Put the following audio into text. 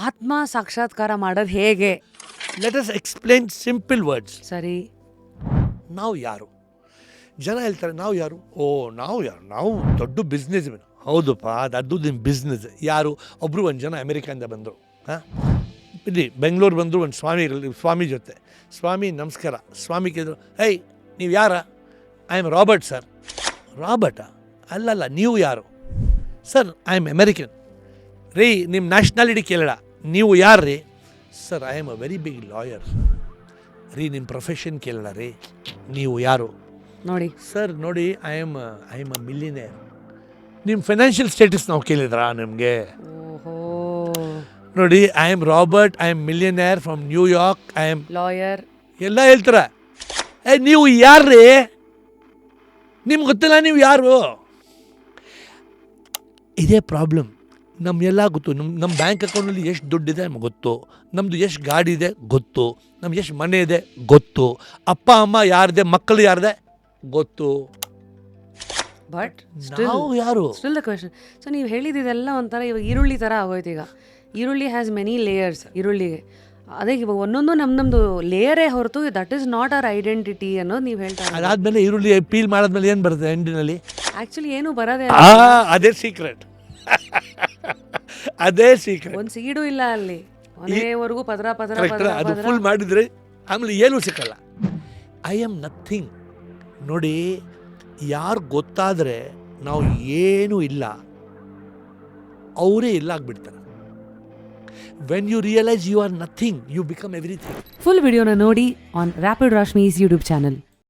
ಆತ್ಮ ಸಾಕ್ಷಾತ್ಕಾರ ಮಾಡೋದು ಹೇಗೆ? Let us explain simple words. ಸರಿ. ನಾವು ಯಾರು? ಜನ ಹೇಳ್ತಾರೆ ನಾವು ಯಾರು? ನಾವು ಯಾರು? ನಾವು ದೊಡ್ಡ ಬಿಸ್ನೆಸ್ ಮ್ಯಾನ್. ಹೌದಪ್ಪ, ಅದು ನಿಮ್ಮ ಬಿಸ್ನೆಸ್. ಯಾರು? ಒಬ್ಬರು ಒಂದು ಜನ ಅಮೆರಿಕದಿಂದ ಬಂದರು. ಇಲ್ಲಿ ಬೆಂಗಳೂರು ಬಂದರು ಒಂದು ಸ್ವಾಮಿ ಜೊತೆ. ಸ್ವಾಮಿ ನಮಸ್ಕಾರ. ಸ್ವಾಮಿ ಕೇಳಿದ್ರು, ಏಯ್ ನೀವು ಯಾರ? I am Robert sir. ರಾಬರ್ಟಾ? ಅಲ್ಲಲ್ಲ, ನೀವು ಯಾರು? Sir I am American. ರೀ ನಿಮ್ಮ ನ್ಯಾಷನಾಲಿಟಿ ಕೇಳೋಣ, ನೀವು ಯಾರು ರೀ? Sir I am a very big lawyer. ರೀ ನಿಮ್ಮ ಪ್ರೊಫೆಷನ್ ಕೇಳೋಣ ರೀ, ನೀವು ಯಾರು? ನೋಡಿ ಸರ್ ನೋಡಿ ಐ ಆಮ್ ಅ ಮಿಲಿಯನೇರ್. ನಿಮ್ಮ ಫೈನಾನ್ಷಿಯಲ್ ಸ್ಟೇಟಸ್ ನಾವು ಕೇಳಿದ್ರಾ ನಿಮಗೆ? ಓಹೋ, ನೋಡಿ I am Robert, I am millionaire from New York, I am lawyer ಎಲ್ಲ ಹೇಳ್ತಾರೆ. ನೀವು ಯಾರ್ರೀ? ನಿಮ್ಗೆ ಗೊತ್ತಿಲ್ಲ ನೀವು ಯಾರು? ಇದೇ ಪ್ರಾಬ್ಲಮ್. ನಮಗೆಲ್ಲ ಗೊತ್ತು. ನಮ್ಮ ಬ್ಯಾಂಕ್ ಅಕೌಂಟಲ್ಲಿ ಎಷ್ಟು ದುಡ್ಡಿದೆ ನಮ್ಗೆ ಗೊತ್ತು, ನಮ್ಮದು ಎಷ್ಟು ಗಾಡಿ ಇದೆ ಗೊತ್ತು, ನಮ್ಗೆ ಎಷ್ಟು ಮನೆ ಇದೆ ಗೊತ್ತು, ಅಪ್ಪ ಅಮ್ಮ ಯಾರಿದೆ, ಮಕ್ಕಳು ಯಾರಿದೆ ಗೊತ್ತು. ಬಟ್ ನಾವು ಯಾರು? Still the question. ಸೊ ನೀವು ಹೇಳಿದ್ದೆಲ್ಲ ಒಂಥರ ಇವಾಗ ಈರುಳ್ಳಿ ಥರ ಆಗೋಯ್ತು. ಈಗ ಈರುಳ್ಳಿ ಹ್ಯಾಸ್ ಮೆನಿ ಲೇಯರ್ಸ್. ಈರುಳ್ಳಿಗೆ ಅದೇ ಇವಾಗ ಒಂದೊಂದು ನಮ್ಮದು ಲೇಯರೇ ಹೊರತು that is not hour identity ಅನ್ನೋದು ನೀವು ಹೇಳ್ತಾ ಇರೋದು. ಅದಾದಮೇಲೆ ಈರುಳ್ಳಿ ಪೀಲ್ ಮಾಡಾದ್ಮೇಲೆ ಏನು ಬರುತ್ತೆ ಎಂಡಿನಲ್ಲಿ? ಆ್ಯಕ್ಚುಲಿ ಏನು ಬರೋದೇ ಅದೇ ಸೀಕ್ರೆಟ್. ಅದೇ ಸೀಕ್ರೆಟ್. ಒಂದು ಸೀಡು ಇಲ್ಲ ಅಲ್ಲಿ, ಮನೆಯವರೆಗೂ ಪದರ ಪದರ ಕರೆಕ್ಟ್. ಅದು ಪದರ. ಫುಲ್ ಮಾಡಿದರೆ ಆಮೇಲೆ ಏನೂ ಸಿಕ್ಕಲ್ಲ. I am nothing. ನೋಡಿ, ಯಾರು ಗೊತ್ತಾದರೆ ನಾವು ಏನೂ ಇಲ್ಲ, ಅವರೇ ಇಲ್ಲ ಆಗಿಬಿಡ್ತಾರೆ. When you realise you are nothing, you become everything. Full ವಿಡಿಯೋನ ನೋಡಿ on rapid Rashmi's YouTube channel.